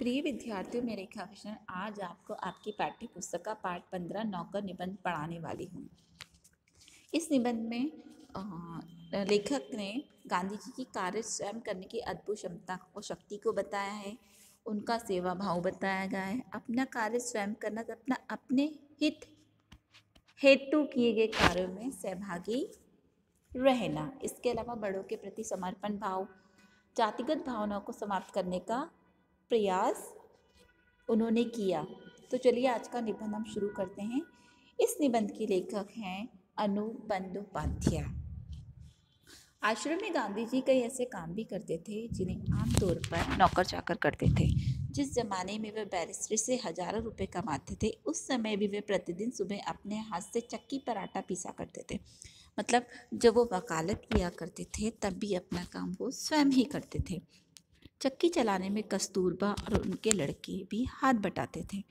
प्रिय विद्यार्थियों, मैं रेखा कृष्णन आज आपको आपकी पाठ्य पुस्तक का पाठ 15 नौकर निबंध पढ़ाने वाली हूँ। इस निबंध में लेखक ने गांधी जी की कार्य स्वयं करने की अद्भुत क्षमता और शक्ति को बताया है। उनका सेवा भाव बताया गया है। अपना कार्य स्वयं करना, अपने हित हेतु किए गए कार्यों में सहभागी रहना। इसके अलावा बड़ों के प्रति समर्पण भाव, जातिगत भावनाओं को समाप्त करने का प्रयास उन्होंने किया। तो चलिए आज का निबंध हम शुरू करते हैं। इस निबंध के लेखक हैं अनु बंदोपाध्याय। आश्रम में गांधी जी कई ऐसे काम भी करते थे जिन्हें आमतौर पर नौकर चाकर करते थे। जिस जमाने में वे बैरिस्ट्री से हजारों रुपए कमाते थे, उस समय भी वे प्रतिदिन सुबह अपने हाथ से चक्की पर आटा पीसा करते थे। मतलब जब वो वकालत किया करते थे तब भी अपना काम वो स्वयं ही करते थे। चक्की चलाने में कस्तूरबा और उनके लड़के भी हाथ बटाते थे।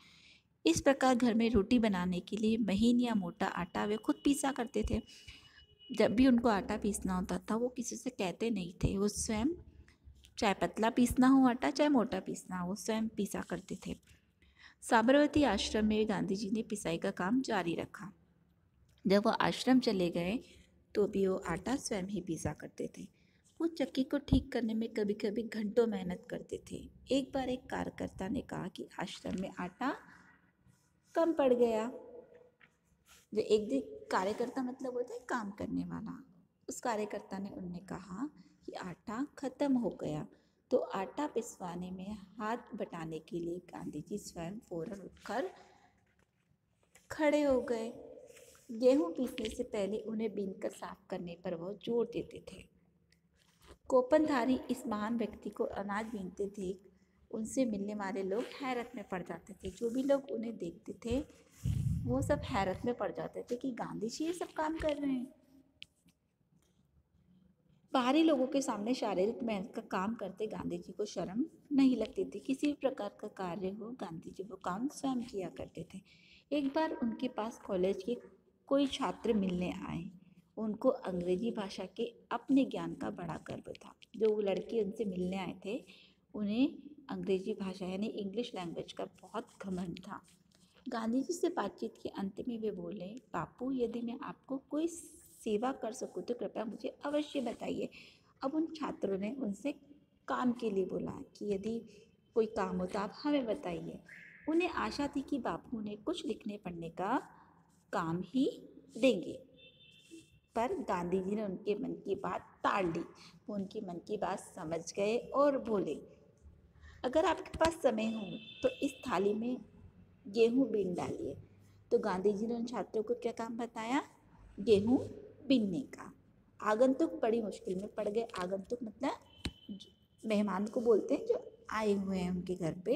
इस प्रकार घर में रोटी बनाने के लिए महीन या मोटा आटा वे खुद पीसा करते थे। जब भी उनको आटा पीसना होता था वो किसी से कहते नहीं थे, वो स्वयं, चाहे पतला पीसना हो आटा चाहे मोटा पीसना हो, वो स्वयं पीसा करते थे। साबरमती आश्रम में गांधी जी ने पिसाई का काम जारी रखा। जब वो आश्रम चले गए तो भी वो आटा स्वयं ही पीसा करते थे। वो चक्की को ठीक करने में कभी कभी घंटों मेहनत करते थे। एक बार एक कार्यकर्ता ने कहा कि आश्रम में आटा कम पड़ गया। जो एक दिन कार्यकर्ता मतलब होता है काम करने वाला, उस कार्यकर्ता ने उनने कहा कि आटा खत्म हो गया। तो आटा पिसवाने में हाथ बटाने के लिए गांधी जी स्वयं फौरन उठकर खड़े हो गए। गेहूं पीसने से पहले उन्हें बीनकर साफ करने पर वह जोर देते थे। कोपनधारी इस महान व्यक्ति को अनाज बीनते थे, उनसे मिलने वाले लोग हैरत में पड़ जाते थे। जो भी लोग उन्हें देखते थे वो सब हैरत में पड़ जाते थे कि गांधी जी ये सब काम कर रहे हैं। बाहरी लोगों के सामने शारीरिक मेहनत का काम करते गांधी जी को शर्म नहीं लगती थी। किसी भी प्रकार का कार्य हो, गांधी जी वो काम स्वयं किया करते थे। एक बार उनके पास कॉलेज के कोई छात्र मिलने आए। उनको अंग्रेजी भाषा के अपने ज्ञान का बड़ा गर्व था। जो वो लड़के उनसे मिलने आए थे उन्हें अंग्रेजी भाषा यानी इंग्लिश लैंग्वेज का बहुत घमंड था। गांधी जी से बातचीत के अंत में वे बोले, बापू, यदि मैं आपको कोई सेवा कर सकूं तो कृपया मुझे अवश्य बताइए। अब उन छात्रों ने उनसे काम के लिए बोला कि यदि कोई काम हो तो आप हमें बताइए। उन्हें आशा थी कि बापू उन्हें कुछ लिखने पढ़ने का काम ही देंगे, पर गांधी जी ने उनके मन की बात टाल दी। वो उनके मन की बात समझ गए और बोले, अगर आपके पास समय हो तो इस थाली में गेहूं बीन डालिए। तो गांधी जी ने उन छात्रों को क्या काम बताया? गेहूं बीनने का। आगंतुक बड़ी मुश्किल में पड़ गए। आगंतुक मतलब मेहमान को बोलते हैं जो आए हुए हैं उनके घर पे,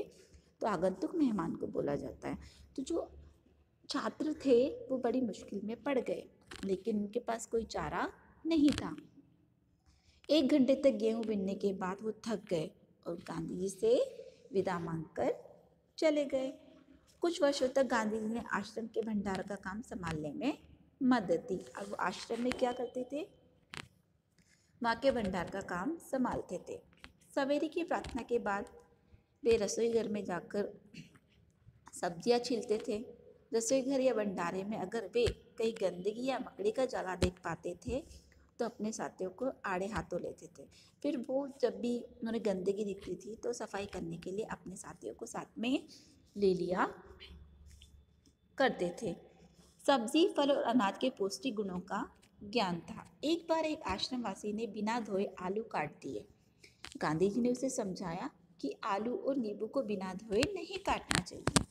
तो आगंतुक मेहमान को बोला जाता है। तो जो छात्र थे वो बड़ी मुश्किल में पड़ गए, लेकिन उनके पास कोई चारा नहीं था। 1 घंटे तक गेहूं बीनने के बाद वो थक गए और गांधी जी से विदा मांगकर चले गए। कुछ वर्षों तक गांधी जी ने आश्रम के भंडार का काम संभालने में मदद दी। अब वो आश्रम में क्या करते थे? वहाँ के भंडार का काम संभालते थे। सवेरे की प्रार्थना के बाद वे रसोई घर में जाकर सब्जियां छीलते थे। रसोई घर या भंडारे में अगर वे कहीं गंदगी या मकड़ी का जाला देख पाते थे तो अपने साथियों को आड़े हाथों लेते थे। फिर वो जब भी उन्हें गंदगी दिखती थी तो सफाई करने के लिए अपने साथियों को साथ में ले लिया करते थे। सब्जी, फल और अनाज के पौष्टिक गुणों का ज्ञान था। एक बार एक आश्रमवासी ने बिना धोए आलू काट दिए। गांधी जी ने उसे समझाया कि आलू और नींबू को बिना धोए नहीं काटना चाहिए।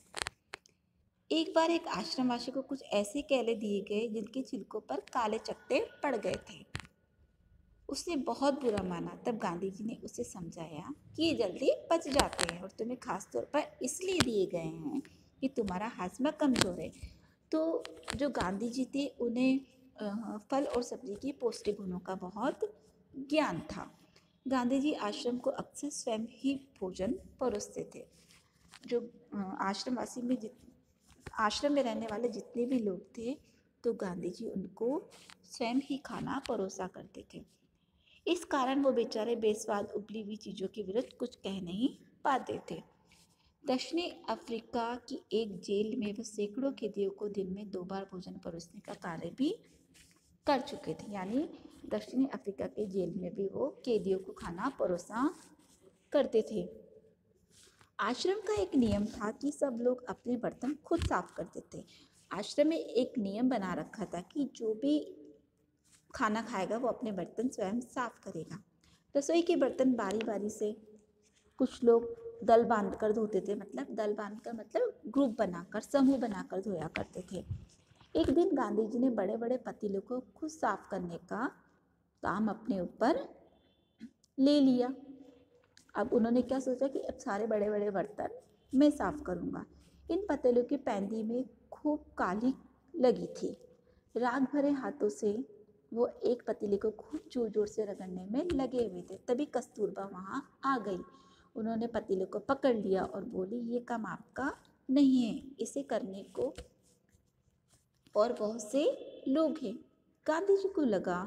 एक बार एक आश्रमवासी को कुछ ऐसे केले दिए गए जिनके छिलकों पर काले चकत्ते पड़ गए थे। उसने बहुत बुरा माना। तब गांधी जी ने उसे समझाया कि ये जल्दी पच जाते हैं और तुम्हें खास तौर पर इसलिए दिए गए हैं कि तुम्हारा हाजमा कमजोर है। तो जो गांधी जी थे उन्हें फल और सब्जी की पौष्टिक गुणों का बहुत ज्ञान था। गांधी जी आश्रम को अक्सर स्वयं ही भोजन परोसते थे। जो आश्रम में रहने वाले जितने भी लोग थे तो गांधी जी उनको स्वयं ही खाना परोसा करते थे। इस कारण वो बेचारे बेस्वाद उबली हुई चीज़ों के विरुद्ध कुछ कह नहीं पाते थे। दक्षिणी अफ्रीका की एक जेल में वो सैकड़ों कैदियों को दिन में 2 बार भोजन परोसने का कार्य भी कर चुके थे। यानी दक्षिणी अफ्रीका के जेल में भी वो कैदियों को खाना परोसा करते थे। आश्रम का एक नियम था कि सब लोग अपने बर्तन खुद साफ करते थे। आश्रम में एक नियम बना रखा था कि जो भी खाना खाएगा वो अपने बर्तन स्वयं साफ करेगा। रसोई के बर्तन बारी बारी से कुछ लोग दल बांधकर धोते थे, मतलब दल बांधकर मतलब ग्रुप बनाकर, समूह बनाकर धोया करते थे। एक दिन गांधी जी ने बड़े बड़े पतीलों को खुद साफ करने का काम अपने ऊपर ले लिया। अब उन्होंने क्या सोचा कि अब सारे बड़े बड़े बर्तन मैं साफ करूँगा। इन पतीलों की पैंदी में खूब काली लगी थी। राग भरे हाथों से वो एक पतीले को खूब जोर जोर से रगड़ने में लगे हुए थे। तभी कस्तूरबा वहाँ आ गई। उन्होंने पतीले को पकड़ लिया और बोली, ये काम आपका नहीं है, इसे करने को और बहुत से लोग हैं। गांधी जी को लगा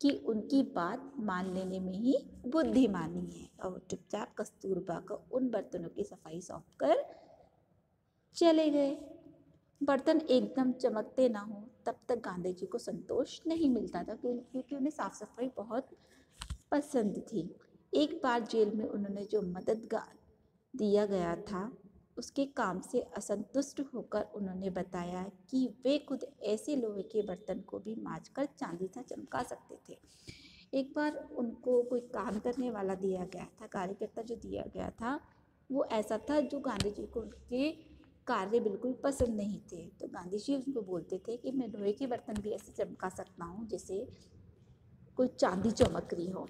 कि उनकी बात मान लेने में ही बुद्धिमानी है और चुपचाप कस्तूरबा को उन बर्तनों की सफाई सौंप कर चले गए। बर्तन एकदम चमकते ना हो तब तक गांधी जी को संतोष नहीं मिलता था, क्योंकि उन्हें साफ सफाई बहुत पसंद थी। एक बार जेल में उन्होंने जो मदद दिया गया था उसके काम से असंतुष्ट होकर उन्होंने बताया कि वे खुद ऐसे लोहे के बर्तन को भी मांजकर चांदी सा चमका सकते थे। एक बार उनको कोई काम करने वाला दिया गया था, कार्यकर्ता जो दिया गया था वो ऐसा था जो गांधी जी को उनके कार्य बिल्कुल पसंद नहीं थे। तो गांधी जी उनको बोलते थे कि मैं लोहे के बर्तन भी ऐसे चमका सकता हूँ जैसे कोई चांदी चमक रही हो।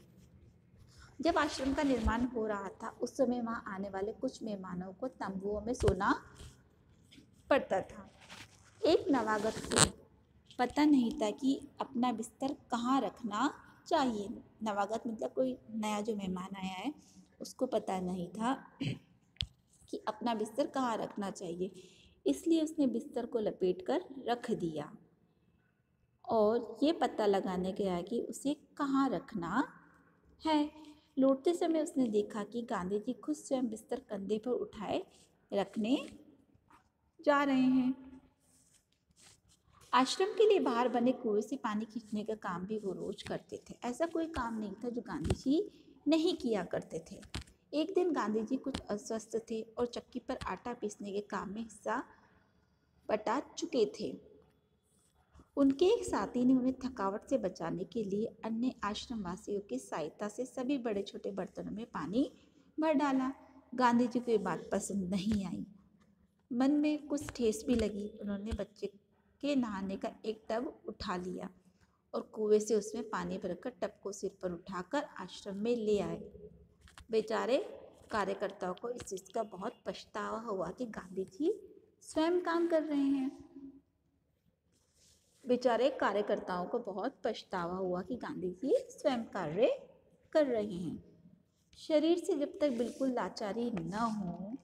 जब आश्रम का निर्माण हो रहा था उस समय वहाँ आने वाले कुछ मेहमानों को तंबुओं में सोना पड़ता था। एक नवागत को पता नहीं था कि अपना बिस्तर कहाँ रखना चाहिए। नवागत मतलब कोई नया जो मेहमान आया है उसको पता नहीं था कि अपना बिस्तर कहाँ रखना चाहिए, इसलिए उसने बिस्तर को लपेट कर रख दिया और ये पता लगाने गया कि उसे कहाँ रखना है। लौटते समय उसने देखा कि गांधी जी खुद स्वयं बिस्तर कंधे पर उठाए रखने जा रहे हैं। आश्रम के लिए बाहर बने कुएं से पानी खींचने का काम भी वो रोज करते थे। ऐसा कोई काम नहीं था जो गांधी जी नहीं किया करते थे। एक दिन गांधी जी कुछ अस्वस्थ थे और चक्की पर आटा पीसने के काम में हिस्सा बटा चुके थे। उनके एक साथी ने उन्हें थकावट से बचाने के लिए अन्य आश्रमवासियों की सहायता से सभी बड़े छोटे बर्तनों में पानी भर डाला। गांधी जी को ये बात पसंद नहीं आई। मन में कुछ ठेस भी लगी। उन्होंने बच्चे के नहाने का एक टब उठा लिया और कुएं से उसमें पानी भरकर टब को सिर पर उठाकर आश्रम में ले आए। बेचारे कार्यकर्ताओं को इस चीज़ का बहुत पछतावा हुआ कि गांधी जी स्वयं काम कर रहे हैं। बेचारे कार्यकर्ताओं को बहुत पछतावा हुआ कि गांधी जी स्वयं कार्य कर रहे हैं। शरीर से जब तक बिल्कुल लाचारी न हो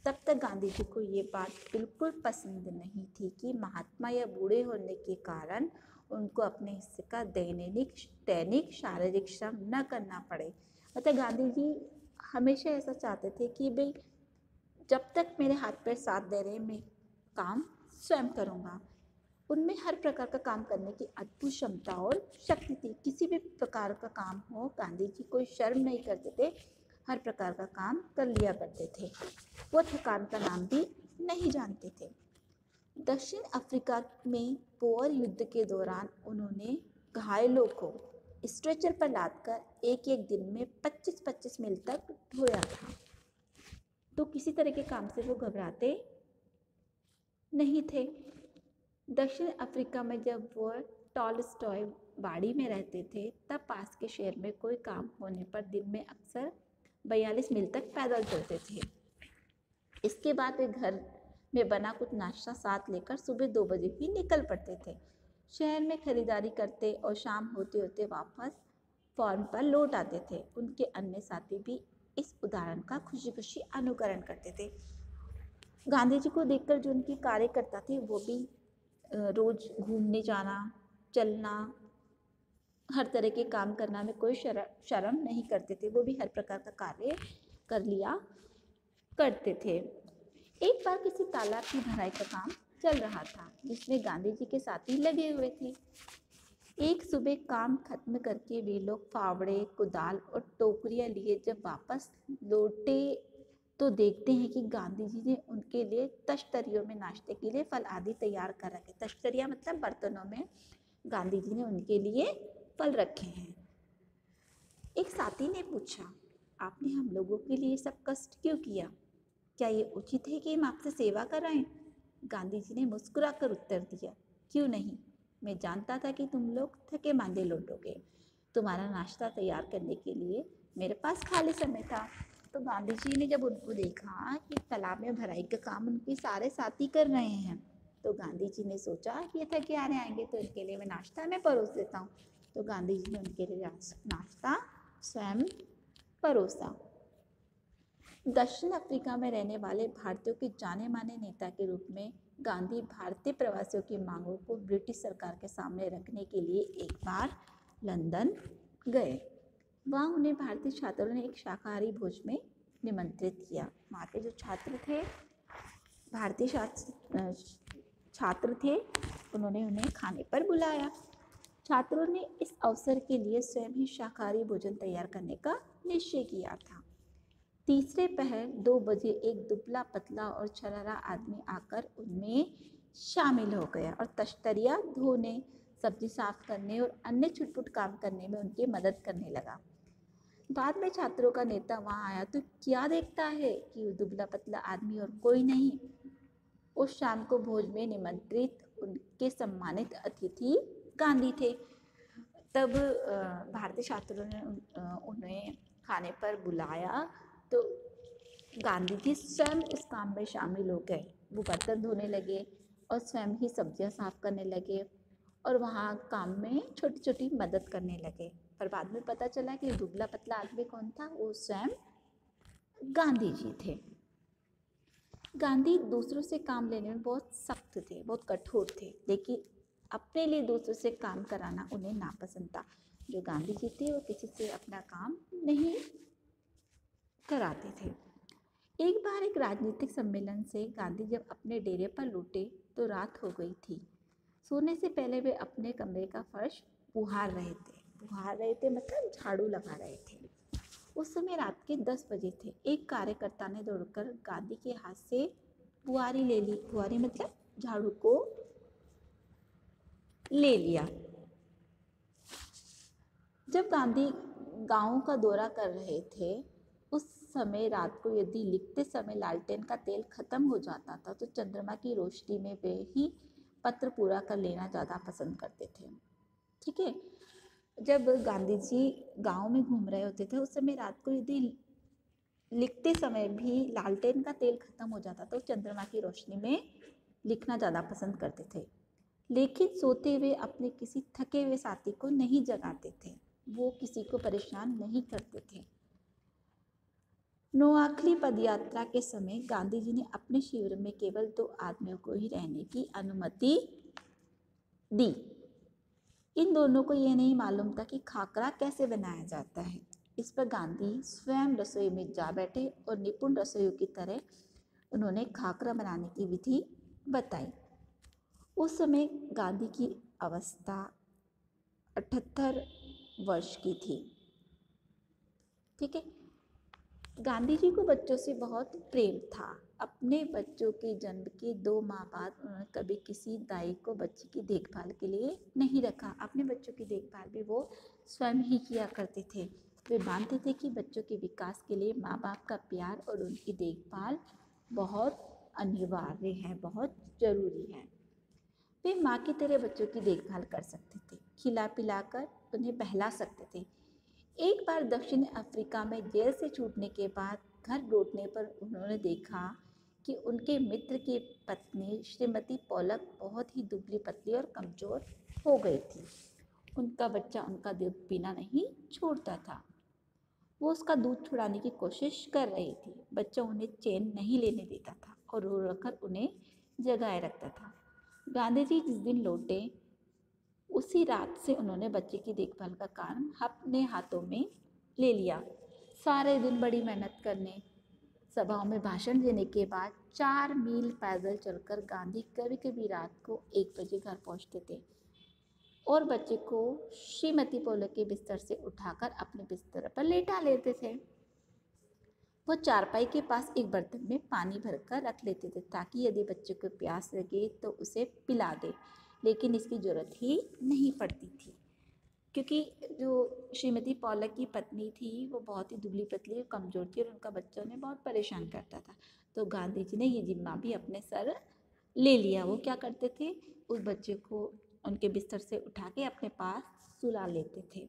तब तक गांधी जी को ये बात बिल्कुल पसंद नहीं थी कि महात्मा या बूढ़े होने के कारण उनको अपने हिस्से का दैनिक शारीरिक श्रम न करना पड़े। मतलब गांधी जी हमेशा ऐसा चाहते थे कि भाई जब तक मेरे हाथ पैर साथ दे रहे मैं काम स्वयं करूँगा। उनमें हर प्रकार का काम करने की अद्भुत क्षमता और शक्ति थी। किसी भी प्रकार का काम हो गांधी जी कोई शर्म नहीं करते थे, हर प्रकार का काम कर लिया करते थे। वो थकान का नाम भी नहीं जानते थे। दक्षिण अफ्रीका में बोअर युद्ध के दौरान उन्होंने घायलों को स्ट्रेचर पर लादकर एक एक दिन में 25-25 मील तक ढोया था। तो किसी तरह के काम से वो घबराते नहीं थे। दक्षिण अफ्रीका में जब वो टॉलस्टॉय बाड़ी में रहते थे तब पास के शहर में कोई काम होने पर दिन में अक्सर 42 मील तक पैदल चलते थे। इसके बाद वे घर में बना कुछ नाश्ता साथ लेकर सुबह 2 बजे ही निकल पड़ते थे। शहर में खरीदारी करते और शाम होते होते वापस फॉर्म पर लौट आते थे। उनके अन्य साथी भी इस उदाहरण का खुशी खुशी अनुकरण करते थे। गांधी जी को देखकर जो उनके कार्यकर्ता थे वो भी रोज घूमने जाना, चलना, हर तरह के काम करना में कोई शर्म नहीं करते थे। वो भी हर प्रकार का कार्य कर लिया करते थे। एक बार किसी तालाब की भराई का काम चल रहा था जिसमें गांधी जी के साथी लगे हुए थे। एक सुबह काम खत्म करके वे लोग फावड़े, कुदाल और टोकरियां लिए जब वापस लौटे तो देखते हैं कि गांधी जी ने उनके लिए तश्तरियों में नाश्ते के लिए फल आदि तैयार कर रखे। तश्तरियां मतलब बर्तनों में गांधी जी ने उनके लिए फल रखे हैं। एक साथी ने पूछा, आपने हम लोगों के लिए सब कष्ट क्यों किया? क्या ये उचित है कि हम आपसे सेवा कराएं? गांधी जी ने मुस्कुराकर उत्तर दिया, क्यों नहीं, मैं जानता था कि तुम लोग थके मांदे लौटोगे। तुम्हारा नाश्ता तैयार करने के लिए मेरे पास खाली समय था। तो गांधी जी ने जब उनको देखा कि तालाब में भराई का काम उनके सारे साथी कर रहे हैं, तो गांधी जी ने सोचा कि ये थके आ रहे आएंगे तो इनके लिए मैं नाश्ता में परोस देता हूँ। तो गांधी जी ने उनके लिए नाश्ता स्वयं परोसा। दक्षिण अफ्रीका में रहने वाले भारतीयों के जाने माने नेता के रूप में गांधी भारतीय प्रवासियों की मांगों को ब्रिटिश सरकार के सामने रखने के लिए एक बार लंदन गए। वहाँ उन्हें भारतीय छात्रों ने एक शाकाहारी भोज में निमंत्रित किया। वहाँ के जो छात्र थे, भारतीय छात्र थे, उन्होंने उन्हें खाने पर बुलाया। छात्रों ने इस अवसर के लिए स्वयं ही शाकाहारी भोजन तैयार करने का निश्चय किया था। तीसरे पहर 2 बजे एक दुबला पतला और छरारा आदमी आकर उनमें शामिल हो गया और तश्तरियाँ धोने, सब्जी साफ करने और अन्य छुटपुट काम करने में उनकी मदद करने लगा। बाद में छात्रों का नेता वहां आया तो क्या देखता है कि वो दुबला पतला आदमी और कोई नहीं, उस शाम को भोज में निमंत्रित उनके सम्मानित अतिथि गांधी थे। तब भारतीय छात्रों ने उन्हें खाने पर बुलाया तो गांधी जी स्वयं इस काम में शामिल हो गए। वो बर्तन धोने लगे और स्वयं ही सब्जियां साफ करने लगे और वहाँ काम में छोटी छोटी मदद करने लगे। पर बाद में पता चला कि दुबला पतला आदमी कौन था, वो स्वयं गांधी जी थे। गांधी दूसरों से काम लेने में बहुत सख्त थे, बहुत कठोर थे, लेकिन अपने लिए दूसरों से काम कराना उन्हें नापसंद था। जो गांधी जी थे वो किसी से अपना काम नहीं कराते थे। एक बार एक राजनीतिक सम्मेलन से गांधी जब अपने डेरे पर लौटे तो रात हो गई थी। सोने से पहले वे अपने कमरे का फर्श पुहार रहे थे मतलब झाड़ू लगा रहे थे। उस समय रात के 10 बजे थे। एक कार्यकर्ता ने दौड़कर गांधी के हाथ से बुआरी ले ली। बुआरी मतलब झाड़ू को ले लिया। जब गांधी गांव का दौरा कर रहे थे उस समय रात को यदि लिखते समय लालटेन का तेल खत्म हो जाता था तो चंद्रमा की रोशनी में वे ही पत्र पूरा कर लेना ज़्यादा पसंद करते थे। ठीक है, जब गांधी जी गांव में घूम रहे होते थे उस समय रात को यदि लिखते समय भी लालटेन का तेल खत्म हो जाता तो चंद्रमा की रोशनी में लिखना ज़्यादा पसंद करते थे। लेकिन सोते हुए अपने किसी थके हुए साथी को नहीं जगाते थे, वो किसी को परेशान नहीं करते थे। नोआखली पदयात्रा के समय गांधी जी ने अपने शिविर में केवल 2 आदमियों को ही रहने की अनुमति दी। इन दोनों को यह नहीं मालूम था कि खाकरा कैसे बनाया जाता है। इस पर गांधी स्वयं रसोई में जा बैठे और निपुण रसोइयों की तरह उन्होंने खाकरा बनाने की विधि बताई। उस समय गांधी की अवस्था 78 वर्ष की थी। ठीक है, गांधी जी को बच्चों से बहुत प्रेम था। अपने बच्चों के जन्म के 2 माह बाद उन्होंने कभी किसी दाई को बच्चे की देखभाल के लिए नहीं रखा। अपने बच्चों की देखभाल भी वो स्वयं ही किया करते थे। वे मानते थे कि बच्चों के विकास के लिए माँ बाप का प्यार और उनकी देखभाल बहुत अनिवार्य है, बहुत ज़रूरी है। वे माँ की तरह बच्चों की देखभाल कर सकते थे, खिला पिलाकर उन्हें बहला सकते थे। एक बार दक्षिण अफ्रीका में जेल से छूटने के बाद घर लौटने पर उन्होंने देखा कि उनके मित्र की पत्नी श्रीमती पॉलक बहुत ही दुबली पतली और कमज़ोर हो गई थी। उनका बच्चा उनका दूध पीना नहीं छोड़ता था। वो उसका दूध छुड़ाने की कोशिश कर रही थी। बच्चा उन्हें चैन नहीं लेने देता था और रो रखकर उन्हें जगाए रखता था। गांधी जी जिस दिन लौटे उसी रात से उन्होंने बच्चे की देखभाल का काम अपने हाथों में ले लिया। सारे दिन बड़ी मेहनत करने, सभाओं में भाषण देने के बाद 4 मील पैदल चलकर गांधी कभी कभी रात को 1 बजे घर पहुंचते थे और बच्चे को श्रीमती पोलक के बिस्तर से उठाकर अपने बिस्तर पर लेटा लेते थे। वो चारपाई के पास एक बर्तन में पानी भरकर रख लेते थे ताकि यदि बच्चे को प्यास लगे तो उसे पिला दे, लेकिन इसकी जरूरत ही नहीं पड़ती थी क्योंकि जो श्रीमती पॉलक की पत्नी थी वो बहुत ही दुबली पतली और कमज़ोर थी और उनका बच्चा उन्हें बहुत परेशान करता था। तो गांधी जी ने ये जिम्मा भी अपने सर ले लिया। वो क्या करते थे, उस बच्चे को उनके बिस्तर से उठा के अपने पास सुला लेते थे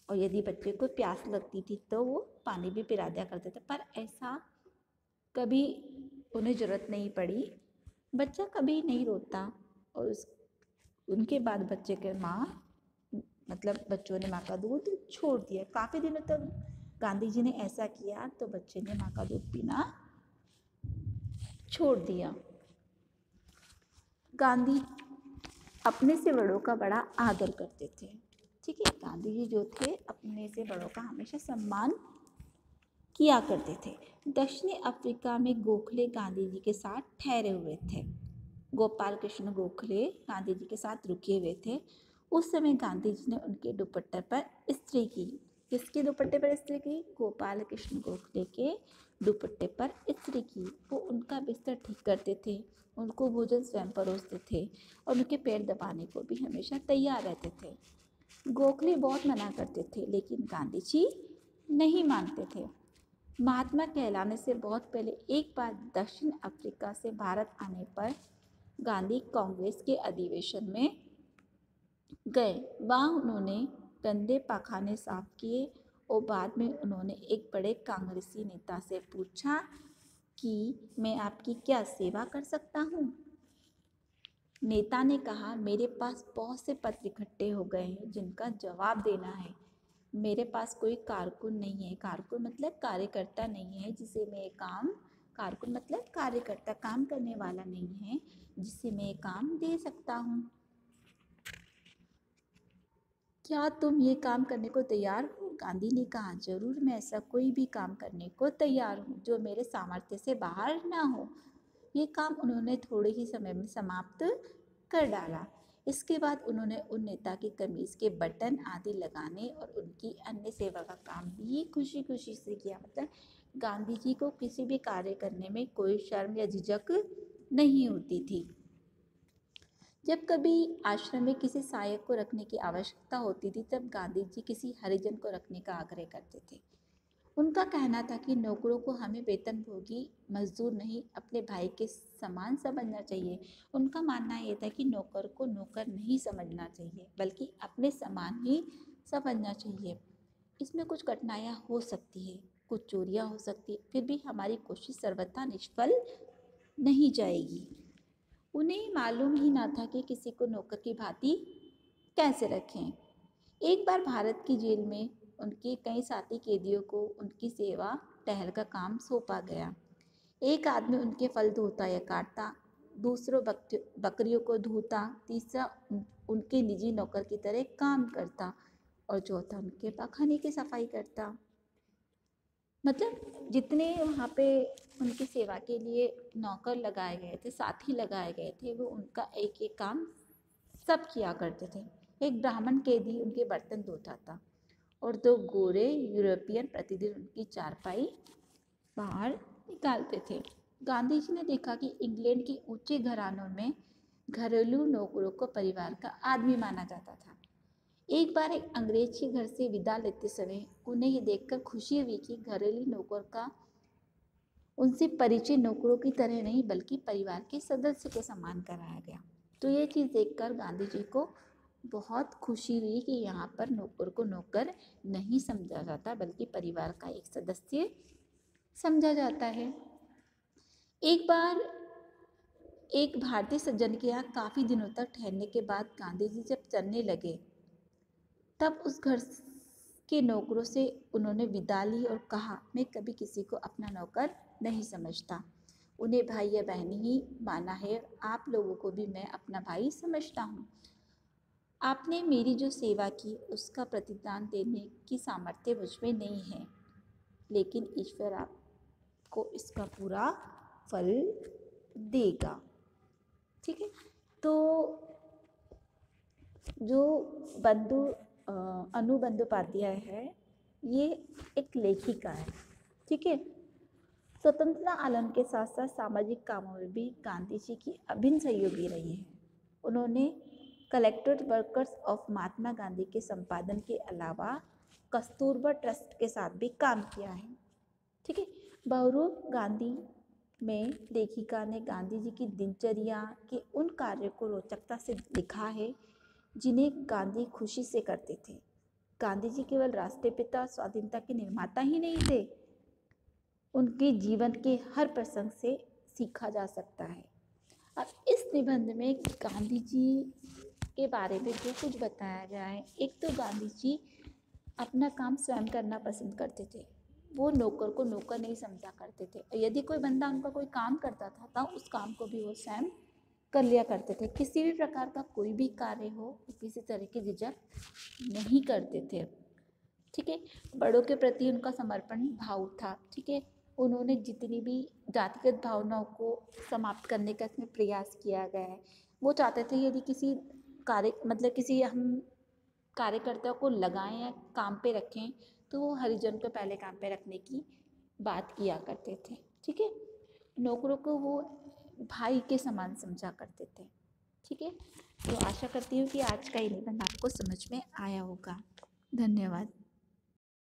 और यदि बच्चे को प्यास लगती थी तो वो पानी भी पिला दिया करते थे। पर ऐसा कभी उन्हें ज़रूरत नहीं पड़ी। बच्चा कभी नहीं रोता और उनके बाद बच्चे के माँ मतलब बच्चों ने माँ का दूध छोड़ दिया। काफ़ी दिनों तक गांधी जी ने ऐसा किया तो बच्चे ने माँ का दूध पीना छोड़ दिया। गांधी अपने से बड़ों का बड़ा आदर करते थे। ठीक है, गांधी जी जो थे अपने से बड़ों का हमेशा सम्मान किया करते थे। दक्षिणी अफ्रीका में गोखले गांधी जी के साथ ठहरे हुए थे। गोपाल कृष्ण गोखले गांधी जी के साथ रुके हुए थे। उस समय गांधी जी ने उनके दुपट्टे पर इस्त्री की। किसके दुपट्टे पर इस्त्री की? गोपाल कृष्ण गोखले के दुपट्टे पर इस्त्री की। वो उनका बिस्तर ठीक करते थे, उनको भोजन स्वयं परोसते थे और उनके पैर दबाने को भी हमेशा तैयार रहते थे। गोखले बहुत मना करते थे लेकिन गांधी जी नहीं मानते थे। महात्मा कहलाने से बहुत पहले एक बार दक्षिण अफ्रीका से भारत आने पर गांधी कांग्रेस के अधिवेशन में गए। वहाँ उन्होंने गंदे पाखाने साफ किए और बाद में उन्होंने एक बड़े कांग्रेसी नेता से पूछा कि मैं आपकी क्या सेवा कर सकता हूँ। नेता ने कहा, मेरे पास बहुत से पत्र इकट्ठे हो गए हैं जिनका जवाब देना है। मेरे पास कोई कारकुन नहीं है। कारकुन मतलब कार्यकर्ता नहीं है जिसे मैं काम कारकुन मतलब कार्यकर्ता, काम करने वाला नहीं है जिसे मैं काम दे सकता हूँ। क्या तुम ये काम करने को तैयार हो? गांधी ने कहा, जरूर, मैं ऐसा कोई भी काम करने को तैयार हूँ जो मेरे सामर्थ्य से बाहर ना हो। ये काम उन्होंने थोड़े ही समय में समाप्त कर डाला। इसके बाद उन्होंने उन नेता की कमीज के बटन आदि लगाने और उनकी अन्य सेवा का काम भी खुशी खुशी से किया। मतलब गांधी जी को किसी भी कार्य करने में कोई शर्म या झिझक नहीं होती थी। जब कभी आश्रम में किसी सहायक को रखने की आवश्यकता होती थी तब गांधी जी किसी हरिजन को रखने का आग्रह करते थे। उनका कहना था कि नौकरों को हमें वेतनभोगी मजदूर नहीं, अपने भाई के समान समझना चाहिए। उनका मानना यह था कि नौकर को नौकर नहीं समझना चाहिए बल्कि अपने समान ही समझना चाहिए। इसमें कुछ कठिनाइयाँ हो सकती है, कुछ चोरियाँ हो सकती है, फिर भी हमारी कोशिश सर्वथा निष्फल नहीं जाएगी। उन्हें मालूम ही ना था कि किसी को नौकर की भांति कैसे रखें। एक बार भारत की जेल में उनके कई साथी कैदियों को उनकी सेवा टहल का काम सौंपा गया। एक आदमी उनके फल धोता या काटता, दूसरों बकरियों को धोता, तीसरा उनके निजी नौकर की तरह काम करता और चौथा उनके पाखाने की सफाई करता। मतलब जितने वहाँ पे उनकी सेवा के लिए नौकर लगाए गए थे, साथी लगाए गए थे, वो उनका एक एक काम सब किया करते थे। एक ब्राह्मण कैदी उनके बर्तन धोता था और 2 गोरे यूरोपियन प्रतिदिन उनकी चारपाई बाहर निकालते थे। गांधी जी ने देखा कि इंग्लैंड के ऊंचे घरानों में घरेलू नौकरों को परिवार का आदमी माना जाता था। एक बार एक अंग्रेज के घर से विदा लेते समय उन्हें ये देखकर खुशी हुई कि घरेलू नौकर का उनसे परिचय नौकरों की तरह नहीं बल्कि परिवार के सदस्य के समान कराया गया। तो ये चीज़ देखकर गांधी जी को बहुत खुशी हुई कि यहाँ पर नौकर को नौकर नहीं समझा जाता बल्कि परिवार का एक सदस्य समझा जाता है। एक बार एक भारतीय सज्जन के यहाँ काफ़ी दिनों तक ठहरने के बाद गांधी जी जब चलने लगे तब उस घर के नौकरों से उन्होंने विदा ली और कहा, मैं कभी किसी को अपना नौकर नहीं समझता, उन्हें भाई या बहन ही माना है। आप लोगों को भी मैं अपना भाई समझता हूँ। आपने मेरी जो सेवा की उसका प्रतिदान देने की सामर्थ्य मुझ में नहीं है। लेकिन ईश्वर आपको इसका पूरा फल देगा। ठीक है। तो जो बंधु अनु बंदोपाध्याय है, ये एक लेखिका है। ठीक है। स्वतंत्रता आंदोलन के साथ साथ सामाजिक कामों में भी गांधी जी की अभिन्न सहयोगी रही हैं। उन्होंने collected workers of Mahatma Gandhi के संपादन के अलावा कस्तूरबा ट्रस्ट के साथ भी काम किया है। ठीक है। बहुरूप गांधी में लेखिका ने गांधी जी की दिनचर्या के उन कार्यों को रोचकता से लिखा है जिन्हें गांधी खुशी से करते थे। गांधी जी केवल राष्ट्रपिता, स्वाधीनता के निर्माता ही नहीं थे, उनके जीवन के हर प्रसंग से सीखा जा सकता है। अब इस निबंध में गांधी जी के बारे में जो कुछ बताया गया है, एक तो गांधी जी अपना काम स्वयं करना पसंद करते थे। वो नौकर को नौकर नहीं समझा करते थे। यदि कोई बंदा उनका कोई काम करता था तो उस काम को भी वो स्वयं कर लिया करते थे। किसी भी प्रकार का कोई भी कार्य हो, किसी तरह की झिझक नहीं करते थे। ठीक है। बड़ों के प्रति उनका समर्पण भाव था। ठीक है। उन्होंने जितनी भी जातिगत भावनाओं को समाप्त करने का इसमें प्रयास किया गया है। वो चाहते थे यदि किसी कार्य मतलब किसी हम कार्यकर्ता को लगाएं या काम पे रखें तो वो हरिजन को पहले काम पे रखने की बात किया करते थे। ठीक है। नौकरों को वो भाई के समान समझा करते थे। ठीक है। तो आशा करती हूँ कि आज का ये निबंध आपको समझ में आया होगा। धन्यवाद।